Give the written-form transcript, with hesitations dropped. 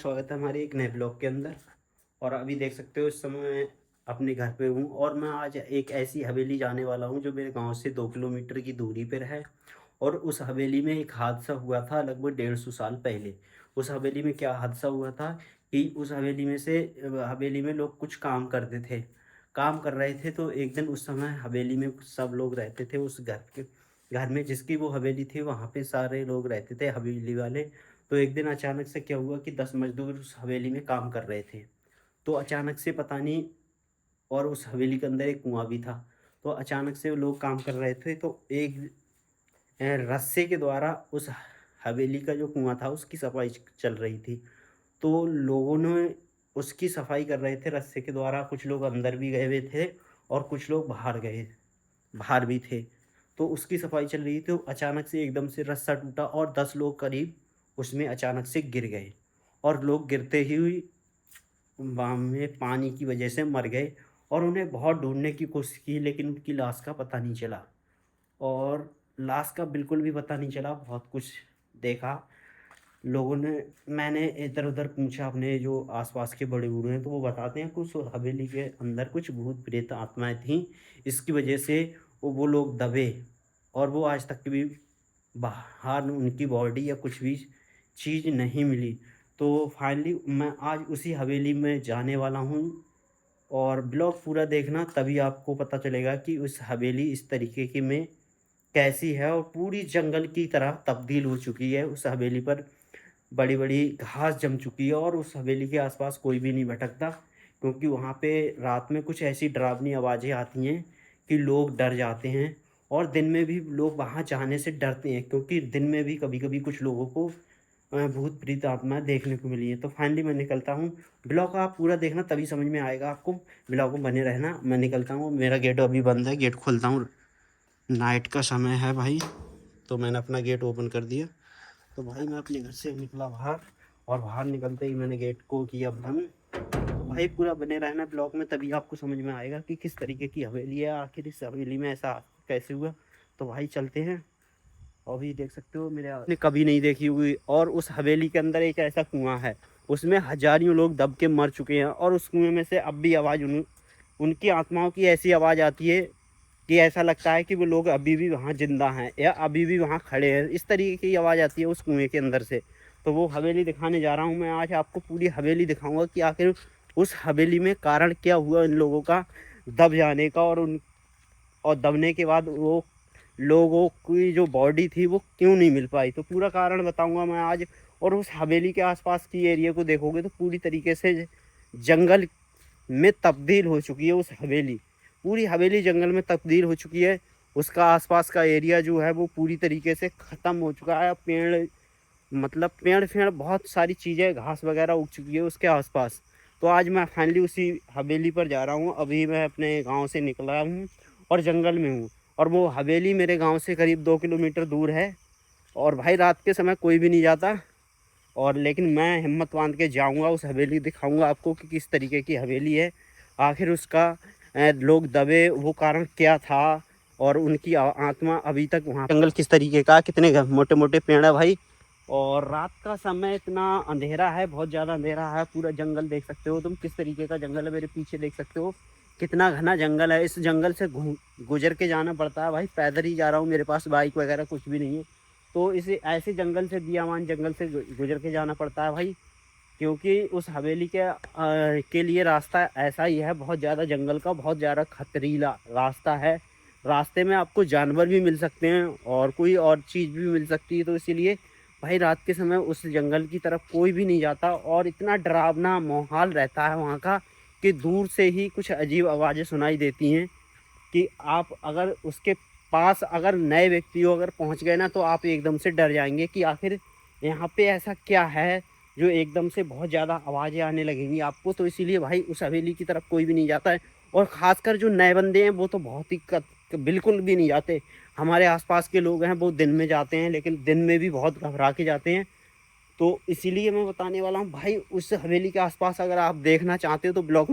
स्वागत है हमारे एक नए ब्लॉग के अंदर। और अभी देख सकते हो इस समय मैं अपने घर पे हूँ और मैं आज एक ऐसी हवेली जाने वाला हूँ जो मेरे गांव से 2 किलोमीटर की दूरी पर है। और उस हवेली में एक हादसा हुआ था लगभग 150 साल पहले। उस हवेली में क्या हादसा हुआ था कि उस हवेली में से हवेली में लोग कुछ काम करते थे, काम कर रहे थे। तो एक दिन उस समय हवेली में सब लोग रहते थे, उस घर में जिसकी वो हवेली थी वहाँ पे सारे लोग रहते थे हवेली वाले। तो एक दिन अचानक से क्या हुआ कि 10 मजदूर उस हवेली में काम कर रहे थे। तो अचानक से पता नहीं, और उस हवेली के अंदर एक कुआं भी था। तो अचानक से वो लोग काम कर रहे थे तो एक रस्से के द्वारा उस हवेली का जो कुआं था उसकी सफाई चल रही थी। तो लोगों ने उसकी सफाई कर रहे थे रस्से के द्वारा। कुछ लोग अंदर भी गए हुए थे और कुछ लोग बाहर भी थे। तो उसकी सफाई चल रही थी तो अचानक से एकदम से रस्सा टूटा और 10 लोग करीब उसमें अचानक से गिर गए। और लोग गिरते ही वहाँ में पानी की वजह से मर गए। और उन्हें बहुत ढूंढने की कोशिश की लेकिन उनकी लाश का पता नहीं चला। और लाश का बिल्कुल भी पता नहीं चला। बहुत कुछ देखा लोगों ने। मैंने इधर उधर पूछा अपने जो आसपास के बड़े बूढ़े हैं तो वो बताते हैं कुछ हवेली के अंदर कुछ भूत प्रेत आत्माएं थीं। इसकी वजह से वो लोग दबे और वो आज तक भी बाहर उनकी बॉडी या कुछ भी चीज़ नहीं मिली। तो फाइनली मैं आज उसी हवेली में जाने वाला हूँ। और ब्लॉग पूरा देखना तभी आपको पता चलेगा कि उस हवेली इस तरीके की में कैसी है। और पूरी जंगल की तरह तब्दील हो चुकी है। उस हवेली पर बड़ी बड़ी घास जम चुकी है और उस हवेली के आसपास कोई भी नहीं भटकता, क्योंकि वहाँ पे रात में कुछ ऐसी डरावनी आवाज़ें आती हैं कि लोग डर जाते हैं। और दिन में भी लोग वहाँ जाने से डरते हैं, क्योंकि दिन में भी कभी कभी कुछ लोगों को भूत प्रेत आत्माएं देखने को मिली है। तो फाइनली मैं निकलता हूँ। ब्लॉग आप पूरा देखना तभी समझ में आएगा आपको। ब्लॉग में बने रहना। मैं निकलता हूँ, मेरा गेट अभी बंद है, गेट खोलता हूँ। नाइट का समय है भाई, तो मैंने अपना गेट ओपन कर दिया। तो भाई मैं अपने घर से निकला बाहर और बाहर निकलते ही मैंने गेट को किया बंद। तो भाई पूरा बने रहना ब्लॉग में तभी आपको समझ में आएगा कि किस तरीके की हवेली है, आखिर इस हवेली में ऐसा कैसे हुआ। तो भाई चलते हैं। अभी देख सकते हो मेरे आपने कभी नहीं देखी हुई। और उस हवेली के अंदर एक ऐसा कुआं है, उसमें हजारों लोग दब के मर चुके हैं और उस कुएं में से अब भी आवाज़ उनकी आत्माओं की ऐसी आवाज़ आती है कि ऐसा लगता है कि वो लोग अभी भी वहाँ जिंदा हैं या अभी भी वहाँ खड़े हैं। इस तरीके की आवाज़ आती है उस कुएं के अंदर से। तो वो हवेली दिखाने जा रहा हूँ मैं आज आपको। पूरी हवेली दिखाऊंगा कि आखिर उस हवेली में कारण क्या हुआ इन लोगों का दब जाने का। और दबने के बाद वो लोगों की जो बॉडी थी वो क्यों नहीं मिल पाई, तो पूरा कारण बताऊंगा मैं आज। और उस हवेली के आसपास की एरिया को देखोगे तो पूरी तरीके से जंगल में तब्दील हो चुकी है उस हवेली। पूरी हवेली जंगल में तब्दील हो चुकी है। उसका आसपास का एरिया जो है वो पूरी तरीके से ख़त्म हो चुका है। पेड़ मतलब पेड़ फेड़ बहुत सारी चीज़ें घास वगैरह उग चुकी है उसके आसपास। तो आज मैं फाइनली उसी हवेली पर जा रहा हूँ। अभी मैं अपने गांव से निकला हूँ और जंगल में हूँ। और वो हवेली मेरे गांव से करीब 2 किलोमीटर दूर है। और भाई रात के समय कोई भी नहीं जाता। और लेकिन मैं हिम्मत बांध के जाऊंगा, उस हवेली दिखाऊंगा आपको कि किस तरीके की हवेली है। आखिर उसका लोग दबे वो कारण क्या था। और उनकी आत्मा अभी तक वहाँ जंगल किस तरीके का, कितने मोटे मोटे पेड़ है भाई। और रात का समय इतना अंधेरा है, बहुत ज़्यादा अंधेरा है। पूरा जंगल देख सकते हो तुम किस तरीके का जंगल है। मेरे पीछे देख सकते हो कितना घना जंगल है। इस जंगल से गुजर के जाना पड़ता है भाई। पैदल ही जा रहा हूँ, मेरे पास बाइक वगैरह कुछ भी नहीं है। तो इसे ऐसे जंगल से बियावान जंगल से गुजर के जाना पड़ता है भाई। क्योंकि उस हवेली के लिए रास्ता ऐसा ही है, बहुत ज़्यादा जंगल का बहुत ज़्यादा खतरीला रास्ता है। रास्ते में आपको जानवर भी मिल सकते हैं और कोई और चीज़ भी मिल सकती है। तो इसीलिए भाई रात के समय उस जंगल की तरफ कोई भी नहीं जाता। और इतना डरावना माहौल रहता है वहाँ का कि दूर से ही कुछ अजीब आवाज़ें सुनाई देती हैं कि आप अगर उसके पास अगर नए व्यक्ति हो अगर पहुंच गए ना तो आप एकदम से डर जाएंगे कि आखिर यहाँ पे ऐसा क्या है जो एकदम से बहुत ज़्यादा आवाज़ें आने लगेंगी आपको। तो इसीलिए भाई उस हवेली की तरफ कोई भी नहीं जाता है। और ख़ासकर जो नए बंदे हैं वो तो बहुत ही बिल्कुल भी नहीं जाते। हमारे आसपास के लोग हैं वो दिन में जाते हैं, लेकिन दिन में भी बहुत घबरा के जाते हैं। तो इसीलिए मैं बताने वाला हूँ भाई, उस हवेली के आसपास अगर आप देखना चाहते हो तो ब्लॉग